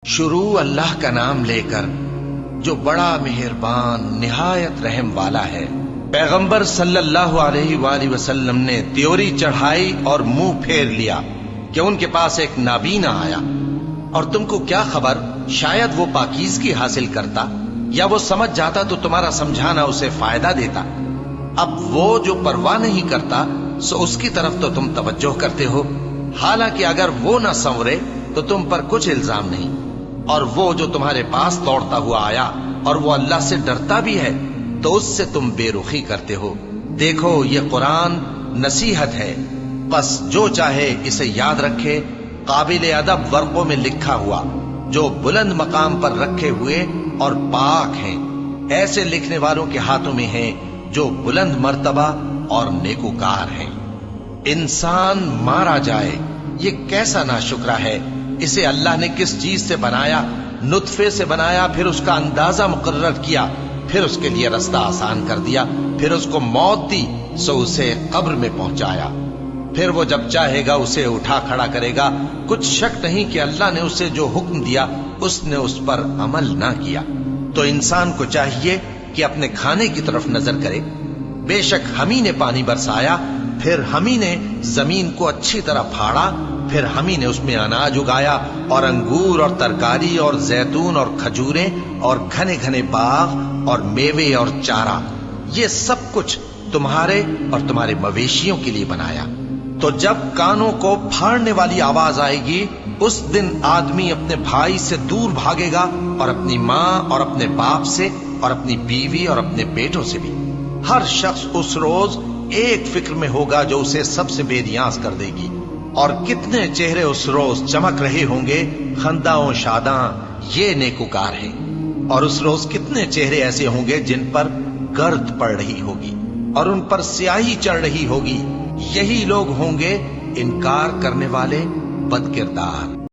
شروع اللہ کا نام لے کر جو بڑا مہربان نہایت رحم والا ہے۔ پیغمبر صلی اللہ علیہ وآلہ وسلم نے تیوری چڑھائی اور منہ پھیر لیا کہ ان کے پاس ایک نابینا آیا، اور تم کو کیا خبر، شاید وہ پاکیزگی حاصل کرتا یا وہ سمجھ جاتا تو تمہارا سمجھانا اسے فائدہ دیتا۔ اب وہ جو پرواہ نہیں کرتا سو اس کی طرف تو تم توجہ کرتے ہو، حالانکہ اگر وہ نہ سنورے تو تم پر کچھ الزام نہیں۔ اور وہ جو تمہارے پاس دوڑتا ہوا آیا اور وہ اللہ سے ڈرتا بھی ہے تو اس سے تم بے رخی کرتے ہو۔ دیکھو یہ قرآن نصیحت ہے، بس جو چاہے اسے یاد رکھے، قابل ادب ورقوں میں لکھا ہوا، جو بلند مقام پر رکھے ہوئے اور پاک ہیں، ایسے لکھنے والوں کے ہاتھوں میں ہیں جو بلند مرتبہ اور نیکوکار ہیں۔ انسان مارا جائے، یہ کیسا ناشکرا ہے۔ اسے اللہ نے کس چیز سے بنایا؟ نطفے سے بنایا، پھر اس کا اندازہ مقرر کیا، پھر اس کے لیے رستہ آسان کر دیا، پھر اس کو موت دی سو اسے قبر میں پہنچایا، پھر وہ جب چاہے گا اسے اٹھا کھڑا کرے گا۔ کچھ شک نہیں کہ اللہ نے اسے جو حکم دیا اس نے اس پر عمل نہ کیا۔ تو انسان کو چاہیے کہ اپنے کھانے کی طرف نظر کرے۔ بے شک ہم ہی نے پانی برسایا، پھر ہم ہی نے زمین کو اچھی طرح پھاڑا، پھر ہم ہی نے اس میں اناج اگایا اور انگور اور ترکاری اور زیتون اور کھجوریں اور گھنے گھنے باغ اور میوے اور چارہ، یہ سب کچھ تمہارے اور تمہارے مویشیوں کے لیے بنایا۔ تو جب کانوں کو پھاڑنے والی آواز آئے گی، اس دن آدمی اپنے بھائی سے دور بھاگے گا، اور اپنی ماں اور اپنے باپ سے اور اپنی بیوی اور اپنے بیٹوں سے بھی۔ ہر شخص اس روز ایک فکر میں ہوگا جو اسے سب سے بے نیاز کر دے گی۔ اور کتنے چہرے اس روز چمک رہے ہوں گے، خنداں و شاداں، یہ نیکوکار ہیں۔ اور اس روز کتنے چہرے ایسے ہوں گے جن پر گرد پڑ رہی ہوگی اور ان پر سیاہی چڑھ رہی ہوگی، یہی لوگ ہوں گے انکار کرنے والے بد کردار۔